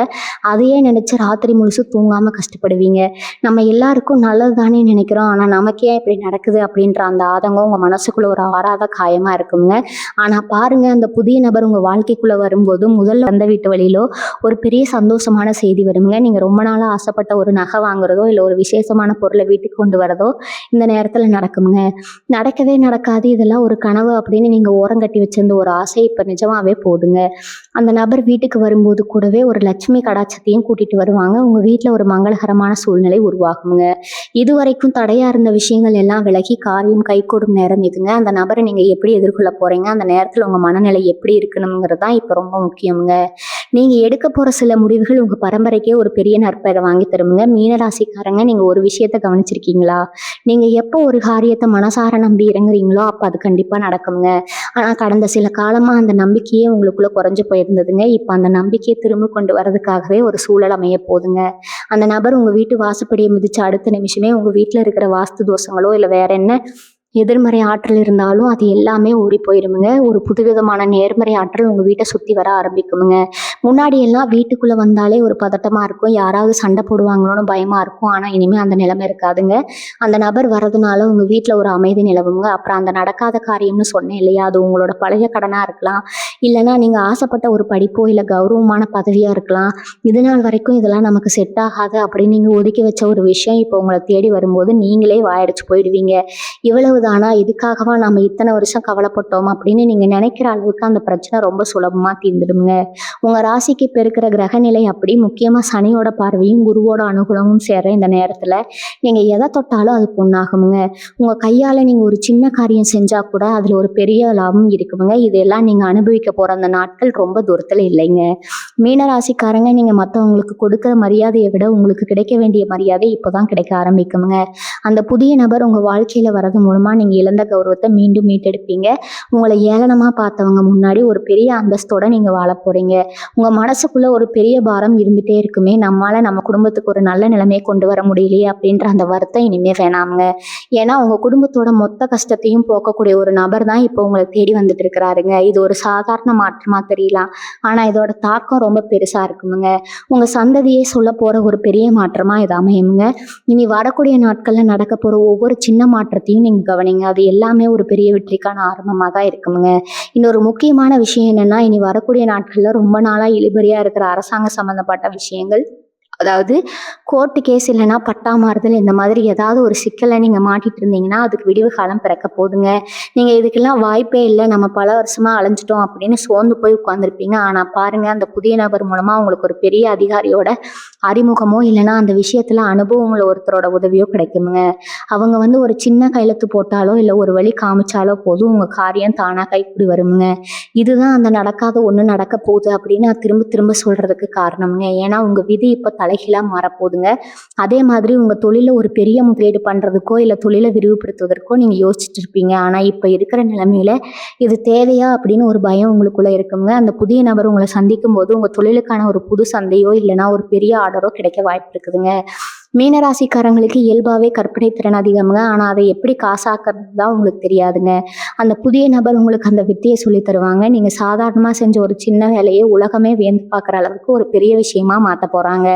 அதையே நினைச்சு ராத்திரி முழுசு தூங்காம கஷ்டப்படுவீங்க. நம்ம எல்லாருக்கும் நல்லது தானே நினைக்கிறோம். ஆனா நமக்கே இப்படி நடக்குது அப்படின்ற அந்த ஆதங்கம் உங்க மனசுக்குள்ள ஒரு ஆறாத காயமா இருக்குங்க. ஆனா பாருங்க, அந்த புதிய நபர் உங்க வாழ்க்கைக்குள்ள வரும்போது முதல்ல வந்த வீட்டு வழியிலோ ஒரு பெரிய சந்தோஷமான செய்தி வருங்க. நீங்க ரொம்ப நாளா ஆசைப்பட்ட ஒரு நகை வாங்குறதோ இல்ல ஒரு விசேஷமான பொருளை வீட்டுக்கு கொண்டு வரதோ இந்த நேரத்துல நடக்குங்க. நடக்கவே நடக்காது, இதெல்லாம் ஒரு கனவு அப்படின்னு நீங்க ஓரங்கட்டி வச்சிருந்த ஒரு ஆசை இப்ப நிஜமாவே போகுதுங்க. அந்த நபர் வீட்டுக்கு வரும்போது கூடவே ஒரு லட்சுமி கடாட்சத்தையும் கூட்டிட்டு வருவாங்க. உங்க வீட்டுல ஒரு மங்களகரமான சூழ்நிலை உருவாகுங்க. இதுவரைக்கும் தடையா இருந்த விஷயங்கள் எல்லாம் விலகி காரியம் கைகூடும் நேரம் இதுங்க. அந்த நபரை நீங்க எப்படி எதிர்கொள்ள போறீங்க, அந்த நேரத்துல உங்க மனநிலை எப்படி இருக்கணுங்கிறது தான் இப்ப ரொம்ப முக்கியம்ங்க. நீங்க எடுக்க போற சில முடிவுகள் உங்க பரம்பரைக்கே ஒரு பெரிய நற்பெயரை வாங்கி தருமுங்க. மீனராசிக்காரங்க நீங்க ஒரு விஷயத்த கவனிச்சிருக்கீங்களா? நீங்க எப்போ ஒரு காரியத்தை மனசார நம்பி இறங்குறீங்களோ அப்ப அது கண்டிப்பா நடக்குங்க. ஆனா கடந்த சில காலமா அந்த நம்பிக்கையே உங்களுக்குள்ள குறைஞ்சு போயிருந்ததுங்க. இப்ப அந்த நம்பிக்கையை திரும்ப கொண்டு வரதுக்காகவே ஒரு சூழல் அமைய போகுதுங்க. அந்த நபர் உங்க வீட்டு வாசப்படியை மிதிச்ச அடுத்த நிமிஷமே உங்க வீட்டுல இருக்கிற வாஸ்து தோஷங்களோ இல்ல வேற என்ன எதிர்மறை ஆற்றல் இருந்தாலும் அது எல்லாமே ஊறி போயிருமுங்க. ஒரு புதுவிதமான நேர்மறை ஆற்றல் உங்க வீட்டை சுத்தி வர ஆரம்பிக்குமுங்க. முன்னாடி எல்லாம் வீட்டுக்குள்ள வந்தாலே ஒரு பதட்டமா இருக்கும். யாராவது சண்டை போடுவாங்களோன்னு பயமா இருக்கும். ஆனா இனிமே அந்த நிலைமை இருக்காதுங்க. அந்த நபர் வர்றதுனால உங்க வீட்டுல ஒரு அமைதி நிலவுங்க. அப்புறம் அந்த நடக்காத காரியம்னு சொன்னேன் இல்லையா, அது உங்களோட பழைய கடனா இருக்கலாம். இல்லைன்னா நீங்க ஆசைப்பட்ட ஒரு படிப்போ இல்ல கௌரவமான பதவியா இருக்கலாம். இது நாள் வரைக்கும் இதெல்லாம் நமக்கு செட் ஆகாது அப்படின்னு நீங்க ஒதுக்கி வச்ச ஒரு விஷயம் இப்போ உங்களை தேடி வரும்போது நீங்களே வாயடிச்சு போயிடுவீங்க. இவ்வளவுதானா, இதுக்காகவா நம்ம இத்தனை வருஷம் கவலைப்பட்டோம் அப்படின்னு நீங்க நினைக்கிற அளவுக்கு அந்த பிரச்சனை ரொம்ப சுலபமா தீர்ந்துடுங்க. உங்க ராசிக்கு இப்ப இருக்கிற கிரகநிலை அப்படி, முக்கியமா சனியோட பார்வையும் குருவோட அனுகூலமும் சேர இந்த நேரத்துல நீங்க எதை தொட்டாலும் அது பொண்ணாகுமுங்க. உங்க கையால நீங்க ஒரு சின்ன காரியம் செஞ்சா கூட அதுல ஒரு பெரிய லாபம் இருக்குமுங்க. இதெல்லாம் நீங்க அனுபவிக்க போற அந்த நாட்கள் ரொம்ப தூரத்துல இல்லைங்க. மீனராசிக்காரங்க நீங்க மத்தவங்களுக்கு கொடுக்கிற மரியாதையை விட உங்களுக்கு கிடைக்க வேண்டிய மரியாதை இப்பதான் கிடைக்க ஆரம்பிக்குமுங்க. அந்த புதிய நபர் உங்க வாழ்க்கையில வரது மூலமா நீங்க இழந்த கௌரவத்தை மீண்டும் மீட்டெடுப்பீங்க. உங்களை ஏளனமா பார்த்தவங்க முன்னாடி ஒரு பெரிய அந்தஸ்தோட நீங்க வாழ போறீங்க. உங்க மனசுக்குள்ள ஒரு பெரிய பாரம் இருந்துட்டே இருக்குமே, நம்மால நம்ம குடும்பத்துக்கு ஒரு நல்ல நிலைமையை கொண்டு வர முடியலையே அப்படின்ற அந்த வருத்தம் இனிமே வேணாமுங்க. ஏன்னா உங்க குடும்பத்தோட மொத்த கஷ்டத்தையும் போக்கக்கூடிய ஒரு நபர் தான் இப்போ உங்களை தேடி வந்துட்டு இருக்கிறாருங்க. இது ஒரு சாதாரண மாற்றமா தெரியலாம், ஆனா இதோட தாக்கம் ரொம்ப பெருசா இருக்குமுங்க. உங்க சந்ததியே சொல்ல போற ஒரு பெரிய மாற்றமா இது அமையுங்க. இனி வரக்கூடிய நாட்கள்ல நடக்க போற ஒவ்வொரு சின்ன மாற்றத்தையும் நீங்க கவனிங்க. அது எல்லாமே ஒரு பெரிய வெற்றிக்கான ஆரம்பமா தான் இருக்குமுங்க. இன்னொரு முக்கியமான விஷயம் என்னன்னா, இனி வரக்கூடிய நாட்கள்ல ரொம்ப நாளா இழுபறியா இருக்கிற அரசாங்க சம்பந்தப்பட்ட விஷயங்கள், அதாவது கோர்ட்டு கேஸ் இல்லைன்னா பட்டா மாறுதல் இந்த மாதிரி ஏதாவது ஒரு சிக்கலை நீங்க மாட்டிட்டு இருந்தீங்கன்னா அதுக்கு விடிவு காலம் பிறக்க போதுங்க. நீங்க இதுக்கெல்லாம் வாய்ப்பே இல்லை, நம்ம பல வருஷமா அலைஞ்சிட்டோம் அப்படின்னு சோர்ந்து போய் உட்காந்துருப்பீங்க. ஆனா பாருங்க, அந்த புதிய நபர் மூலமா உங்களுக்கு ஒரு பெரிய அதிகாரியோட அறிமுகமோ இல்லைன்னா அந்த விஷயத்துல அனுபவம் உள்ள ஒருத்தரோட உதவியோ கிடைக்குமுங்க. அவங்க வந்து ஒரு சின்ன கையெழுத்து போட்டாலோ இல்ல ஒரு வழி காமிச்சாலோ போதும், உங்க காரியம் தானா கைக்கூடி வருமுங்க. இதுதான் அந்த நடக்காத ஒண்ணு நடக்க போகுது அப்படின்னு நான் திரும்ப திரும்ப சொல்றதுக்கு காரணம்ங்க. ஏன்னா உங்க விதி இப்ப தலைகீழா மாறப்போகுதுங்க. அதே மாதிரி உங்க தொழில ஒரு பெரிய முதலீடு பண்றதுக்கோ இல்ல தொழிலை விரிவுபடுத்துவதற்கோ நீங்க யோசிச்சுட்டு இருப்பீங்க. ஆனா இப்ப இருக்கிற நிலைமையில இது தேவையா அப்படின்னு ஒரு பயம் உங்களுக்குள்ள இருக்குங்க. அந்த புதிய நபர் உங்களை சந்திக்கும் போது உங்க தொழிலுக்கான ஒரு புது சந்தையோ இல்லைன்னா ஒரு பெரிய ஆர்டரோ கிடைக்க வாய்ப்பு இருக்குதுங்க. மீனராசிக்காரங்களுக்கு இயல்பாவே கற்பனை திறன் அதிகம்ங்க. ஆனா அதை எப்படி காசாக்குறது தான் உங்களுக்கு தெரியாதுங்க. அந்த புதிய நபர் உங்களுக்கு அந்த வித்தையை சொல்லி தருவாங்க. நீங்க சாதாரணமா செஞ்ச ஒரு சின்ன வேலையை உலகமே வியந்து பார்க்குற அளவுக்கு ஒரு பெரிய விஷயமா மாத்த போறாங்க.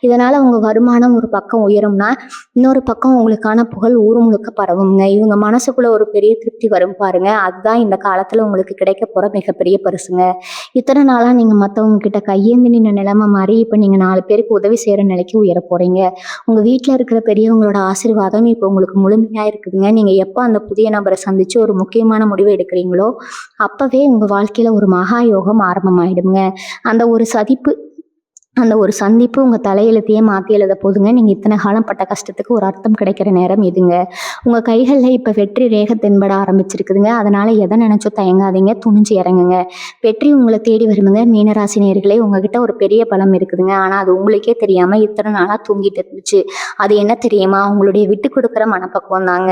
இதனால உங்க வருமானம் ஒரு பக்கம் உயரும்னா, இன்னொரு பக்கம் உங்களுக்கான புகழ் ஊர் முழுக்க பரவுங்க. இவங்க மனசுக்குள்ள ஒரு பெரிய திருப்தி வரும் பாருங்க. அதுதான் இந்த காலத்துல உங்களுக்கு கிடைக்க போற மிகப்பெரிய பரிசுங்க. இத்தனை நாளா நீங்க மத்தவங்க கிட்ட கையேந்தி நின்ன நிலைமை மாறி இப்ப நீங்க 4 பேருக்கு உதவி செய்யற நிலைக்கு உயர போறீங்க. உங்க வீட்டுல இருக்கிற பெரியவங்களோட ஆசீர்வாதம் இப்போ உங்களுக்கு முழுமையா இருக்குதுங்க. நீங்க எப்போ அந்த புதிய நபரை சந்திச்சு ஒரு முக்கியமான முடிவு எடுக்கிறீங்களோ அப்பவே உங்க வாழ்க்கையில ஒரு மகா யோகம் ஆரம்பமாயிடுங்க. அந்த ஒரு சதிப்பு அந்த ஒரு சந்திப்பு உங்கள் தலையெழுத்தையே மாற்றி எழுத போதுங்க. நீங்கள் இத்தனை காலம் பட்ட கஷ்டத்துக்கு ஒரு அர்த்தம் கிடைக்கிற நேரம் இதுங்க. உங்கள் கைகளில் இப்போ வெற்றி ரேகை தென்பட ஆரம்பிச்சிருக்குதுங்க. அதனால் எதை நினச்சோ தயங்காதீங்க, துணிஞ்சு இறங்குங்க. வெற்றி உங்களை தேடி வருமுங்க. மீனராசி நேயர்களே, உங்ககிட்ட ஒரு பெரிய பலம் இருக்குதுங்க. ஆனால் அது உங்களுக்கே தெரியாமல் இத்தனை நாளாக தூங்கிட்டு இருந்துச்சு. அது என்ன தெரியுமா? உங்களுடைய விட்டு கொடுக்குற மனப்பக்குவம் தாங்க.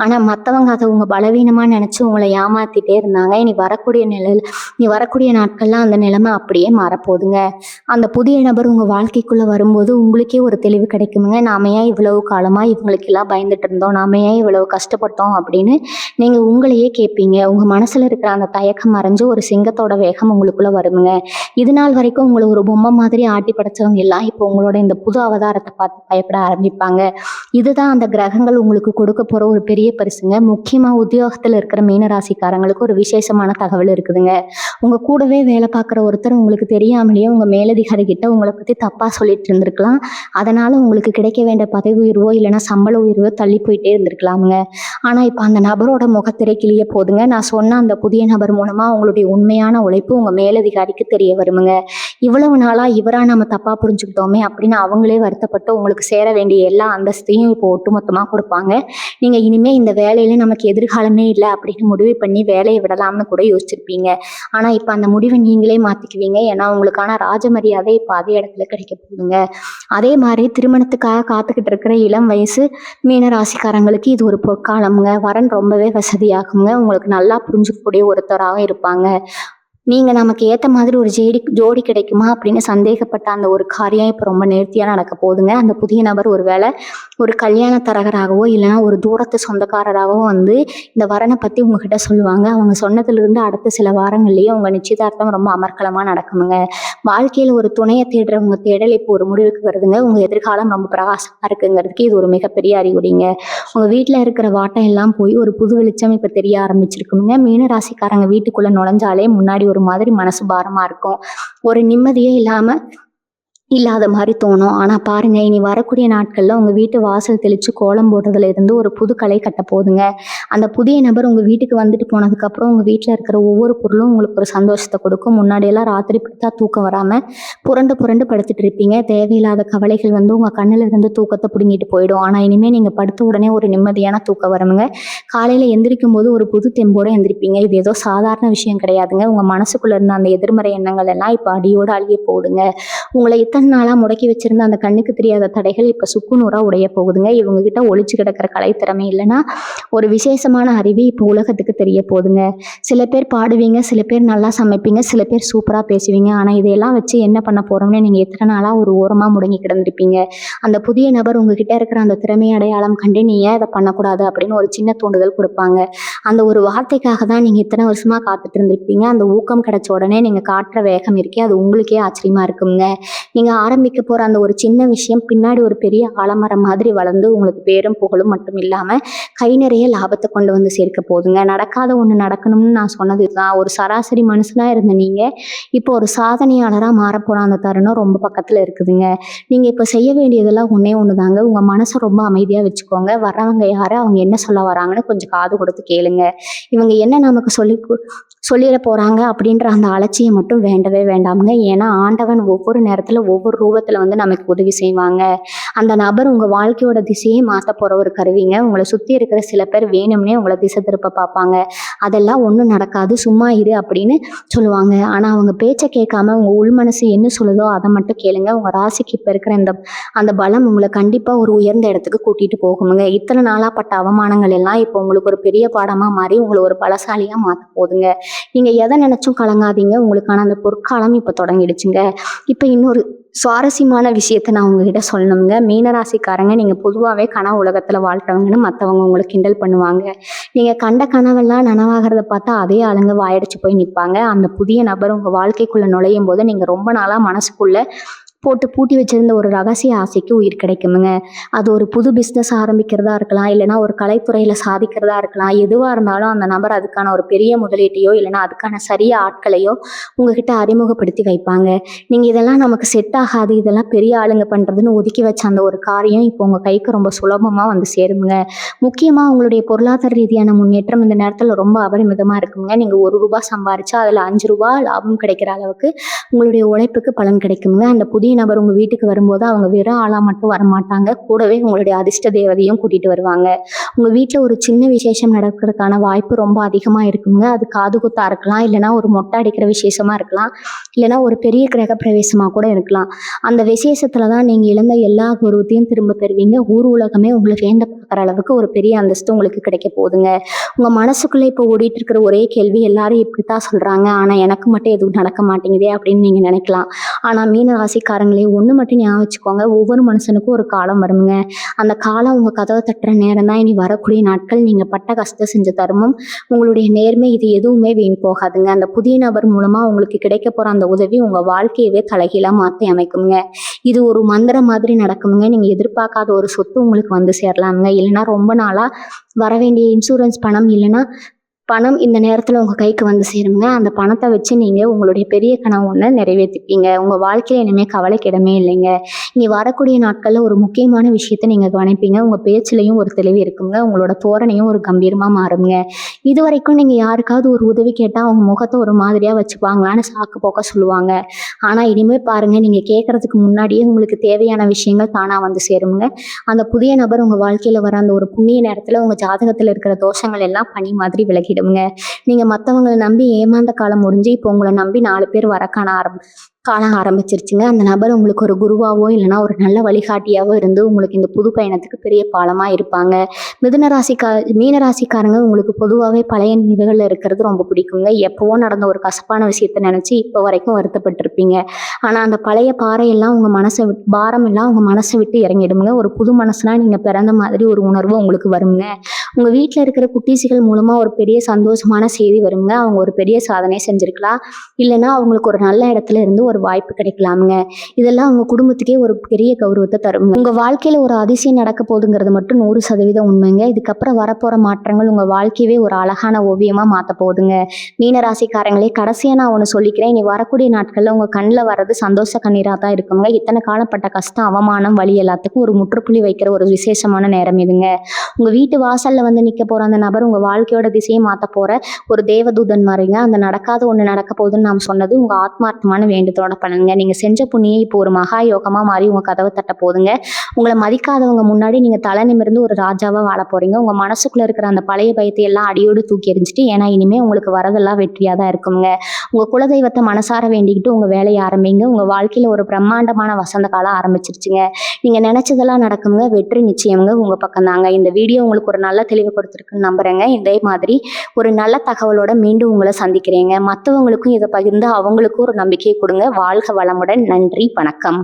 ஆனால் மற்றவங்க அதை உங்கள் பலவீனமாக நினச்சி உங்களை ஏமாற்றிட்டே இருந்தாங்க. இனி வரக்கூடிய நாட்கள்லாம் அந்த நிலைமை அப்படியே மாறப்போகுதுங்க. அந்த புதிய நபர் உங்கள் வாழ்க்கைக்குள்ளே வரும்போது உங்களுக்கே ஒரு தெளிவு கிடைக்குமுங்க. நாம ஏன் இவ்வளவு காலமாக இவங்களுக்கெல்லாம் பயந்துட்டு இருந்தோம், நாம ஏன் இவ்வளவு கஷ்டப்பட்டோம் அப்படின்னு நீங்கள் உங்களையே கேட்பீங்க. உங்கள் மனசில் இருக்கிற அந்த தயக்கம் மறைஞ்சு ஒரு சிங்கத்தோட வேகம் உங்களுக்குள்ளே வருமுங்க. இது நாள் வரைக்கும் உங்களை ஒரு பொம்மை மாதிரி ஆட்டி படைச்சவங்க எல்லாம் இப்போ உங்களோட இந்த புது அவதாரத்தை பார்த்து பயப்பட ஆரம்பிப்பாங்க. இதுதான் அந்த கிரகங்கள் உங்களுக்கு கொடுக்க போகிற ஒரு பெரிய பரிசுங்க. முக்கியமாக உத்தியோகத்தில் இருக்கிற மீனராசிக்காரங்களுக்கு ஒரு விசேஷமான தகவல் இருக்குதுங்க. உங்கள் கூடவே வேலை பார்க்குற ஒருத்தர் உங்களுக்கு தெரியாமலேயே உங்கள் மேலதிகாரி கிட்ட உங்களை பற்றி தப்பாக சொல்லிட்டு இருந்திருக்கலாம். அதனால் உங்களுக்கு கிடைக்க வேண்டிய பதவி உயர்வோ இல்லைன்னா சம்பள உயர்வோ தள்ளி போயிட்டே இருந்திருக்கலாமுங்க. ஆனால் இப்போ அந்த நபரோட முகத்திரை கிளிய போதுங்க. நான் சொன்ன அந்த புதிய நபர் மூலமாக உங்களுடைய உண்மையான உழைப்பு உங்கள் மேலதிகாரிக்கு தெரிய வருமுங்க. இவ்வளவு நாளாக இவராக நம்ம தப்பாக புரிஞ்சுக்கிட்டோமே அப்படின்னு அவங்களே வருத்தப்பட்டு உங்களுக்கு சேர வேண்டிய எல்லா அந்தஸ்தையும் இப்போ ஒட்டுமொத்தமாக கொடுப்பாங்க. நீங்கள் இனிமேல் இந்த வேலையில நமக்கு எதிர்காலமே இல்லை அப்படின்னு முடிவு பண்ணி வேலையை விடலாம்னு கூட யோசிச்சிருப்பீங்க. ஆனால் இப்போ அந்த முடிவை நீங்களே மாற்றிக்குவீங்க. ஏன்னா உங்களுக்கான ராஜமரியாதை இப்போ அதே இடத்துல கிடைக்க போகுதுங்க. அதே மாதிரி திருமணத்துக்காக காத்துக்கிட்டு இருக்கிற இளம் வயசு மீன ராசிக்காரங்களுக்கு இது ஒரு பொற்காலம்ங்க. வரன் ரொம்பவே வசதியாகுங்க. உங்களுக்கு நல்லா புரிஞ்சுக்கக்கூடிய ஒருத்தராக இருப்பாங்க. நீங்கள் நமக்கு ஏற்ற மாதிரி ஒரு ஜோடி கிடைக்குமா அப்படின்னு சந்தேகப்பட்ட அந்த ஒரு காரியம் இப்போ ரொம்ப நேர்த்தியாக நடக்க போகுதுங்க. அந்த புதிய நபர் ஒரு கல்யாண தரகராகவோ இல்லைன்னா ஒரு தூரத்து சொந்தக்காரராகவோ வந்து இந்த வரனை பற்றி உங்ககிட்ட சொல்லுவாங்க. அவங்க சொன்னதுலேருந்து அடுத்த சில வாரங்கள்லேயே உங்கள் நிச்சயதார்த்தம் ரொம்ப அமர்க்கலமாக நடக்குமுங்க. வாழ்க்கையில் ஒரு துணையை தேடுறவங்க தேடல் இப்போ ஒரு முடிவுக்கு வருதுங்க. உங்கள் எதிர்காலம் ரொம்ப பிரகாசமாக இருக்குங்கிறதுக்கு இது ஒரு மிகப்பெரிய அறிகுறிங்க. உங்கள் வீட்டில் இருக்கிற வாட்டம் எல்லாம் போய் ஒரு புது வெளிச்சம் இப்போ தெரிய ஆரம்பிச்சிருக்குங்க. மீன ராசிக்காரங்க வீட்டுக்குள்ளே நுழைஞ்சாலே முன்னாடி ஒரு மாதிரி மனசு பாரமாக இருக்கும். ஒரு நிம்மதியே இல்லாத மாதிரி தோணும். ஆனால் பாருங்கள், இனி வரக்கூடிய நாட்களில் உங்கள் வீட்டு வாசல் தெளித்து கோலம் போடுறதுல இருந்து ஒரு புது கலை கட்ட போகுதுங்க. அந்த புதிய நபர் உங்கள் வீட்டுக்கு வந்துட்டு போனதுக்கப்புறம் உங்கள் வீட்டில் இருக்கிற ஒவ்வொரு பொருளும் உங்களுக்கு ஒரு சந்தோஷத்தை கொடுக்கும். முன்னாடியெல்லாம் ராத்திரி படுத்தா தூக்கம் வராமல் புரண்டு படுத்துட்டு இருப்பீங்க. தேவையில்லாத கவலைகள் வந்து உங்கள் கண்ணில் இருந்து தூக்கத்தை பிடுங்கிட்டு போயிடும். ஆனால் இனிமேல் நீங்கள் படுத்த உடனே ஒரு நிம்மதியான தூக்கம் வருங்க. காலையில் எந்திரிக்கும் போது ஒரு புது தெம்போடு எந்திரிப்பீங்க. இது ஏதோ சாதாரண விஷயம் கிடையாதுங்க. உங்கள் மனசுக்குள்ளே இருந்த அந்த எதிர்மறை எண்ணங்கள் எல்லாம் இப்போ அடியோடு அழிய போகுதுங்க. உங்களை இத்தனை நாளாக முடக்கி வச்சிருந்த அந்த கண்ணுக்கு தெரியாத தடைகள் இப்போ சுக்குநூறாக உடைய போகுதுங்க. இவங்க கிட்ட ஒளிச்சு கிடக்கிற கலைத்திறமை இல்லைன்னா ஒரு விசேஷமான அறிவு இப்போ உலகத்துக்கு தெரிய போகுதுங்க. சில பேர் பாடுவீங்க, சில பேர் நல்லா சமைப்பீங்க, சில பேர் சூப்பராக பேசுவீங்க. ஆனால் இதையெல்லாம் வச்சு என்ன பண்ண போகிறோம்னு நீங்கள் எத்தனை நாளாக ஒரு ஓரமாக முடங்கி கிடந்திருப்பீங்க. அந்த புதிய நபர் உங்ககிட்ட இருக்கிற அந்த திறமை அடையாளம் கண்டு நீ ஏன் இதை பண்ணக்கூடாது அப்படின்னு ஒரு சின்ன தூண்டுதல் கொடுப்பாங்க. அந்த ஒரு வார்த்தைக்காக தான் நீங்கள் இத்தனை வருஷமாக காத்துட்டு இருந்திருப்பீங்க. அந்த ஊக்கம் கிடைச்ச உடனே நீங்கள் காட்டுற வேகம் இருக்கே, அது உங்களுக்கே ஆச்சரியமாக இருக்குங்க. நீங்கள் ஆரம்பிக்க போகிற அந்த ஒரு சின்ன விஷயம் பின்னாடி ஒரு பெரிய ஆலமரம் மாதிரி வளர்ந்து உங்களுக்கு பேரும் புகழும் மட்டும் இல்லாமல் கை நிறைய லாபத்தை கொண்டு வந்து சேர்க்க போகுதுங்க. நடக்காத ஒன்று நடக்கணும்னு நான் சொன்னது தான். ஒரு சராசரி மனுஷனாக இருந்த நீங்கள் இப்போ ஒரு சாதனையாளராக மாறப்போகிற அந்த தருணம் ரொம்ப பக்கத்தில் இருக்குதுங்க. நீங்கள் இப்போ செய்ய வேண்டியதெல்லாம் ஒன்று தாங்க. உங்கள் மனசை ரொம்ப அமைதியாக வச்சுக்கோங்க. வர்றவங்க யார், அவங்க என்ன சொல்ல வராங்கன்னு கொஞ்சம் காது கொடுத்து கேளுங்க. இவங்க என்ன நமக்கு சொல்லிட போகிறாங்க அப்படின்ற அந்த அலட்சியம் மட்டும் வேண்டவே வேண்டாமுங்க. ஏன்னா ஆண்டவன் ஒவ்வொரு நேரத்தில் ஒவ்வொரு ரூபத்தில் வந்து நமக்கு உதவி செய்வாங்க. அந்த நபர் உங்கள் வாழ்க்கையோட திசையை மாற்ற போகிற ஒரு கருவிங்க. உங்களை சுற்றி இருக்கிற சில பேர் வேணும்னே உங்களை திசை திருப்ப பார்ப்பாங்க. அதெல்லாம் ஒன்றும் நடக்காது, சும்மா இரு அப்படின்னு சொல்லுவாங்க. ஆனால் அவங்க பேச்சை கேட்காம உங்கள் உள் மனசு என்ன சொல்லுதோ அதை மட்டும் கேளுங்க. உங்கள் ராசிக்கு இப்போ இருக்கிற அந்த பலம் உங்களை கண்டிப்பாக ஒரு உயர்ந்த இடத்துக்கு கூட்டிகிட்டு போகுமுங்க. இத்தனை நாளாக பட்ட அவமானங்கள் எல்லாம் இப்போ உங்களுக்கு ஒரு பெரிய பாடமாக மாறி உங்களை ஒரு பலசாலியாக மாற்ற போகுதுங்க. நீங்கள் எதை நினச்சும் கலங்காதீங்க. உங்களுக்கான அந்த பொற்காலம் இப்போ தொடங்கிடுச்சுங்க. இப்போ இன்னொரு சுவாரஸ்யமான விஷயத்தை நான் உங்ககிட்ட சொல்லணுங்க. மீனராசிக்காரங்க, நீங்கள் பொதுவாகவே கனவு உலகத்தில் வாழ்கிறவங்கன்னு மற்றவங்க உங்களை கிண்டல் பண்ணுவாங்க. நீங்கள் கண்ட கனவெல்லாம் நனவாகிறத பார்த்தா அதே ஆளுங்க வாயடிச்சு போய் நிற்பாங்க. அந்த புதிய நபர் உங்கள் வாழ்க்கைக்குள்ளே நுழையும் போது நீங்கள் ரொம்ப நாளாக மனசுக்குள்ளே போட்டு பூட்டி வச்சிருந்த ஒரு ரகசிய ஆசைக்கு உயிர் கிடைக்குமுங்க. அது ஒரு புது பிஸ்னஸ் ஆரம்பிக்கிறதா இருக்கலாம், இல்லைனா ஒரு கலைத்துறையில் சாதிக்கிறதா இருக்கலாம். எதுவாக இருந்தாலும் அந்த நபர் அதுக்கான ஒரு பெரிய முதலீட்டையோ இல்லைனா அதுக்கான சரிய ஆட்களையோ உங்ககிட்ட அறிமுகப்படுத்தி வைப்பாங்க. நீங்கள் இதெல்லாம் நமக்கு செட் ஆகாது, இதெல்லாம் பெரிய ஆளுங்க பண்ணுறதுன்னு ஒதுக்கி வச்ச அந்த ஒரு காரியம் இப்போ உங்கள் கைக்கு ரொம்ப சுலபமாக வந்து சேருங்க. முக்கியமாக உங்களுடைய பொருளாதார ரீதியான முன்னேற்றம் இந்த நேரத்தில் ரொம்ப அபரிமிதமாக இருக்குங்க. நீங்கள் ₹1 சம்பாரிச்சா அதில் ₹5 லாபம் கிடைக்கிற அளவுக்கு உங்களுடைய உழைப்புக்கு பலன் கிடைக்குங்க. அந்த புதிய புதிய நபர் உங்கள் வீட்டுக்கு வரும்போது அவங்க வெறும் ஆளாக மட்டும் வரமாட்டாங்க, கூடவே உங்களுடைய அதிர்ஷ்ட தேவதையும் கூட்டிகிட்டு வருவாங்க. உங்கள் வீட்டில் ஒரு சின்ன விசேஷம் நடக்கிறதுக்கான வாய்ப்பு ரொம்ப அதிகமாக இருக்குங்க. அது காது குத்தா இருக்கலாம், இல்லைனா ஒரு மொட்டை அடிக்கிற விசேஷமாக இருக்கலாம், இல்லைனா ஒரு பெரிய கிரக பிரவேசமாக கூட இருக்கலாம். அந்த விசேஷத்தில் தான் நீங்கள் இழந்த எல்லா கௌரவத்தையும் திரும்ப பெறுவீங்க. ஊர் உலகமே உங்களை வேண்ட பார்க்குற அளவுக்கு ஒரு பெரிய அந்தஸ்து உங்களுக்கு கிடைக்க போகுதுங்க. உங்கள் மனசுக்குள்ளே இப்போ ஓடிட்டு இருக்கிற ஒரே கேள்வி, எல்லாரும் இப்படி தான் சொல்கிறாங்க, ஆனால் எனக்கு மட்டும் எதுவும் நடக்க மாட்டேங்குதே அப்படின்னு நீங்கள் நினைக்கலாம். ஆனால் மீன ராசிக்காரங்களே, ஒன்று மட்டும் ஞாபகம் வச்சுக்கோங்க, ஒவ்வொரு மனுஷனுக்கும் ஒரு காலம் வருங்க. அந்த காலம் உங்கள் கதவை தட்டுற நேரம் தான். இனி வரக்கூடிய நாட்கள் நீங்கள் பட்ட கஷ்டம் செஞ்ச தருமம், உங்களுடைய நேர்மை, இது எதுவுமே வீண் போகாதுங்க. அந்த புதிய நபர் மூலமாக உங்களுக்கு கிடைக்க போகிற அந்த உதவி உங்கள் வாழ்க்கையவே தலைகீழாக மாற்றி அமைக்குங்க. இது ஒரு மந்திரம் மாதிரி நடக்குங்க. நீங்கள் எதிர்பார்க்காத ஒரு சொத்து உங்களுக்கு வந்து சேரலாமுங்க. இல்லைன்னா ரொம்ப நாளாக வர வேண்டிய இன்சூரன்ஸ் பணம், இல்லைன்னா பணம் இந்த நேரத்தில் உங்கள் கைக்கு வந்து சேருங்க. அந்த பணத்தை வச்சு நீங்கள் உங்களுடைய பெரிய கனவு ஒன்று நிறைவேற்றிப்பீங்க. உங்கள் வாழ்க்கையில் இனிமேல் கவலைக்கு இடமே இல்லைங்க. இனி வரக்கூடிய நாட்களில் ஒரு முக்கியமான விஷயத்தை நீங்கள் கவனிப்பீங்க. உங்கள் பேச்சிலையும் ஒரு தெளிவு இருக்குங்க. உங்களோட தோரணையும் ஒரு கம்பீரமாக மாறுங்க. இது வரைக்கும் நீங்கள் யாருக்காவது ஒரு உதவி கேட்டால் அவங்க முகத்தை ஒரு மாதிரியாக வச்சுப்பாங்களான்னு சாக்கு போக்க சொல்லுவாங்க. ஆனால் இனிமேல் பாருங்கள், நீங்கள் கேட்குறதுக்கு முன்னாடியே உங்களுக்கு தேவையான விஷயங்கள் தானாக வந்து சேருங்க. அந்த புதிய நபர் உங்கள் வாழ்க்கையில் வர அந்த ஒரு புண்ணிய நேரத்தில் உங்கள் ஜாதகத்தில் இருக்கிற தோஷங்கள் எல்லாம் பனி மாதிரி விலகிடுங்க. நீங்க மத்தவங்களை நம்பி ஏமாந்த காலம் முடிஞ்சு இப்போ உங்களை நம்பி 4 பேர் வர காண ஆரம்பிச்சிருச்சுங்க. அந்த நபர் உங்களுக்கு ஒரு குருவாவோ இல்லைனா ஒரு நல்ல வழிகாட்டியாவோ இருந்து உங்களுக்கு இந்த புது பயணத்துக்கு பெரிய பாலமாக இருப்பாங்க. மீன ராசிக்காரங்க உங்களுக்கு பொதுவாகவே பழைய நினைவுகளில் இருக்கிறது ரொம்ப பிடிக்குங்க. எப்போவோ நடந்த ஒரு கசப்பான விஷயத்தை நினச்சி இப்போ வரைக்கும் வருத்தப்பட்டிருப்பீங்க. ஆனால் அந்த பழைய பாறையெல்லாம் உங்கள் பாரம் எல்லாம் உங்கள் மனசை விட்டு இறங்கிடுங்க. ஒரு புது மனசுலாம் நீங்கள் பிறந்த மாதிரி ஒரு உணர்வு உங்களுக்கு வருங்க. உங்கள் வீட்டில் இருக்கிற குட்டீசிகள் மூலமாக ஒரு பெரிய சந்தோஷமான செய்தி வருங்க. அவங்க ஒரு பெரிய சாதனை செஞ்சுருக்கலாம், இல்லைன்னா அவங்களுக்கு ஒரு நல்ல இடத்துல இருந்து ஒரு வாய்ப்பு கிடைக்கலாமுங்க. இதெல்லாம் உங்கள் குடும்பத்துக்கே ஒரு பெரிய கௌரவத்தை தருங்க. உங்கள் வாழ்க்கையில் ஒரு அதிசயம் நடக்க போகுதுங்கிறது மட்டும் 100% உண்மைங்க. இதுக்கப்புறம் வரப்போகிற மாற்றங்கள் உங்கள் வாழ்க்கையவே ஒரு அழகான ஓவியமாக மாற்ற போகுதுங்க. மீன ராசிக்காரங்களே, கடைசியாக நான் ஒன்று சொல்லிக்கிறேன். இனி வரக்கூடிய நாட்களில் உங்கள் கண்ணில் வர்றது சந்தோஷ கண்ணீராக தான் இருக்குங்க. இத்தனை காலப்பட்ட கஷ்டம், அவமானம், வலி எல்லாத்துக்கும் ஒரு முற்றுப்புள்ளி வைக்கிற ஒரு விசேஷமான நேரம் இதுங்க. உங்கள் வீட்டு வாசலில் வந்து நிற்க போகிற அந்த நபர் உங்கள் வாழ்க்கையோட திசையை மாற்ற போகிற ஒரு தேவதூதன் மாதிரிங்க. அந்த நடக்காத ஒன்று நடக்க போகுதுன்னு நாம் சொன்னது உங்கள் ஆத்மார்த்தமான வேண்டுதலோட பண்ணுங்க. நீங்கள் செஞ்ச புண்ணியம் இப்போ ஒரு மகா யோகமாக மாறி உங்கள் கதவை தட்ட போதுங்க. உங்களை மதிக்காதவங்க முன்னாடி நீங்கள் தலை நிமிர்ந்து ஒரு ராஜாவாக வாழ போகிறீங்க. உங்கள் மனசுக்குள்ளே இருக்கிற அந்த பழைய பயத்தை எல்லாம் அடியோடு தூக்கி எறிஞ்சிட்டு, ஏன்னா இனிமேல் உங்களுக்கு வரதெல்லாம் வெற்றியாக தான் இருக்குங்க. உங்கள் குலதெய்வத்தை மனசார வேண்டிக்கிட்டு உங்கள் வேலையை ஆரம்பிங்க. உங்கள் வாழ்க்கையில் ஒரு பிரம்மாண்டமான வசந்த காலம் ஆரம்பிச்சிருச்சுங்க. நீங்கள் நினச்சதெல்லாம் நடக்குங்க. வெற்றி நிச்சயங்க உங்கள் பக்கம் தாங்க. இந்த வீடியோ உங்களுக்கு ஒரு நல்ல தெளிவு கொடுத்துருக்குன்னு நம்புகிறேங்க. இதே மாதிரி ஒரு நல்ல தகவலோட மீண்டும் உங்களை சந்திக்கிறேங்க. மற்றவங்களுக்கும் இதை பகிர்ந்து அவங்களுக்கும் ஒரு நம்பிக்கையை கொடுங்க. வாழ்க வளமுடன். நன்றி, வணக்கம்.